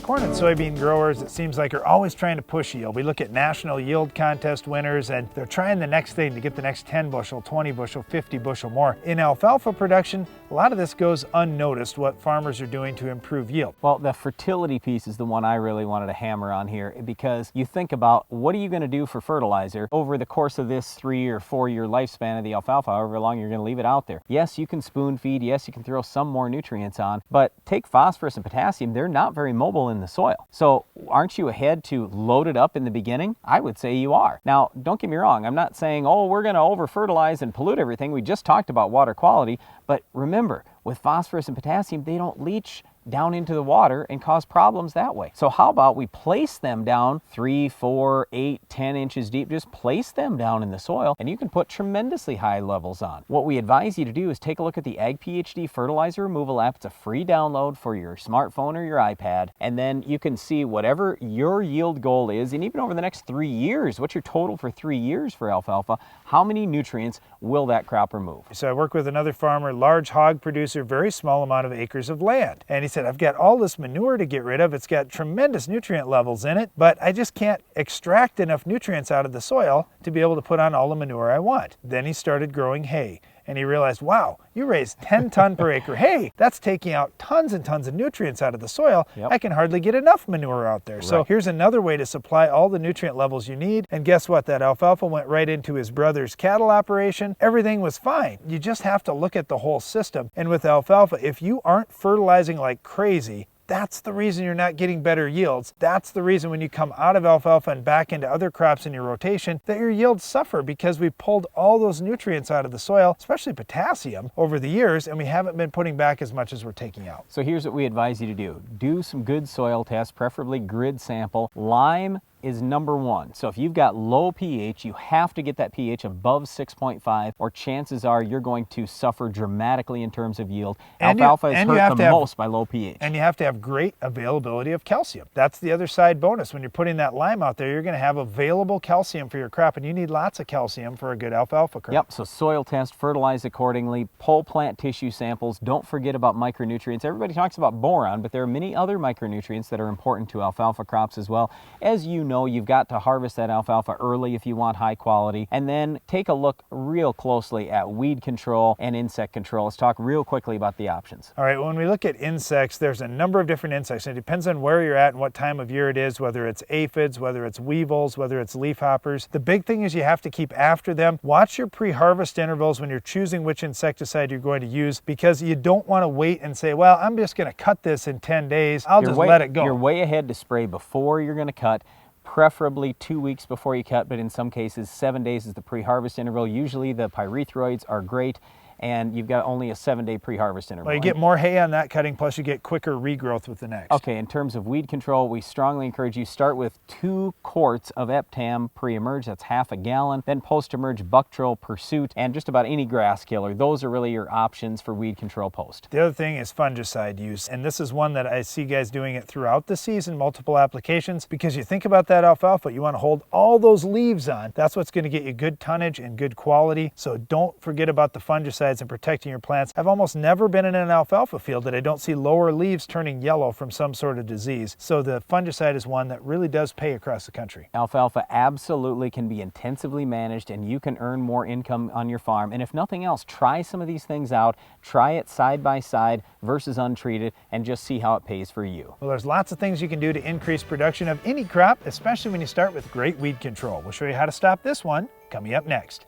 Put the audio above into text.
Corn and soybean growers, it seems like, are always trying to push yield. We look at national yield contest winners, and they're trying the next thing to get the next 10 bushel, 20 bushel, 50 bushel more. In alfalfa production, a lot of this goes unnoticed, what farmers are doing to improve yield. Well, the fertility piece is the one I really wanted to hammer on here, because you think about what are you going to do for fertilizer over the course of this 3 or 4 year lifespan of the alfalfa, however long you're going to leave it out there. Yes, you can spoon feed, yes, you can throw some more nutrients on, but take phosphorus and potassium, they're not very mobile in the soil. So aren't you ahead to load it up in the beginning? I would say you are. Now, don't get me wrong, I'm not saying, oh, we're going to over fertilize and pollute everything. We just talked about water quality, but remember, with phosphorus and potassium, they don't leach down into the water and cause problems that way. So how about we place them down 3, 4, 8, 10 inches deep, just place them down in the soil, and you can put tremendously high levels on. What we advise you to do is take a look at the Ag PhD fertilizer removal app. It's a free download for your smartphone or your iPad, and then you can see whatever your yield goal is, and even over the next 3 years, what's your total for 3 years for alfalfa, how many nutrients will that crop remove? So I work with another farmer, large hog producer, very small amount of acres of land, and he said, I've got all this manure to get rid of. It's got tremendous nutrient levels in it, but I just can't extract enough nutrients out of the soil to be able to put on all the manure I want. Then he started growing hay, and he realized, wow, you raise 10 ton per acre hay. That's taking out tons and tons of nutrients out of the soil. Yep. I can hardly get enough manure out there. Right. So here's another way to supply all the nutrient levels you need. And guess what? That alfalfa went right into his brother's cattle operation. Everything was fine. You just have to look at the whole system. And with alfalfa, if you aren't fertilizing like crazy, that's the reason you're not getting better yields. That's the reason when you come out of alfalfa and back into other crops in your rotation that your yields suffer, because we pulled all those nutrients out of the soil, especially potassium, over the years, and we haven't been putting back as much as we're taking out. So here's what we advise you to do. Do some good soil tests, preferably grid sample. Lime is number one. So if you've got low pH, you have to get that pH above 6.5, or chances are you're going to suffer dramatically in terms of yield. Alfalfa is hurt the most by low pH. And you have to have great availability of calcium. That's the other side bonus. When you're putting that lime out there, you're going to have available calcium for your crop, and you need lots of calcium for a good alfalfa crop. Yep, so soil test, fertilize accordingly, pull plant tissue samples. Don't forget about micronutrients. Everybody talks about boron, but there are many other micronutrients that are important to alfalfa crops as well. As you know, you've got to harvest that alfalfa early if you want high quality, and then take a look real closely at weed control and insect control. Let's talk real quickly about the options. All right, when we look at insects, there's a number of different insects, and it depends on where you're at and what time of year it is, whether it's aphids, whether it's weevils, whether it's leafhoppers. The big thing is you have to keep after them. Watch your pre-harvest intervals when you're choosing which insecticide you're going to use, because you don't want to wait and say, well, I'm just going to cut this in 10 days. I'll just let it go. You're way ahead to spray before you're going to cut. Preferably 2 weeks before you cut, but in some cases 7 days is the pre-harvest interval. Usually the pyrethroids are great, and you've got only a 7-day pre-harvest interval. Well, you get more hay on that cutting, plus you get quicker regrowth with the next. Okay, in terms of weed control, we strongly encourage you start with 2 quarts of Eptam pre-emerge, that's half a gallon, then post-emerge Buctril, Pursuit, and just about any grass killer. Those are really your options for weed control post. The other thing is fungicide use, and this is one that I see guys doing it throughout the season, multiple applications, because you think about that alfalfa, you want to hold all those leaves on. That's what's going to get you good tonnage and good quality, so don't forget about the fungicide and protecting your plants. I've almost never been in an alfalfa field that I don't see lower leaves turning yellow from some sort of disease. So the fungicide is one that really does pay across the country. Alfalfa absolutely can be intensively managed, and you can earn more income on your farm. And if nothing else, try some of these things out. Try it side by side versus untreated, and just see how it pays for you. Well, there's lots of things you can do to increase production of any crop, especially when you start with great weed control. We'll show you how to stop this one coming up next.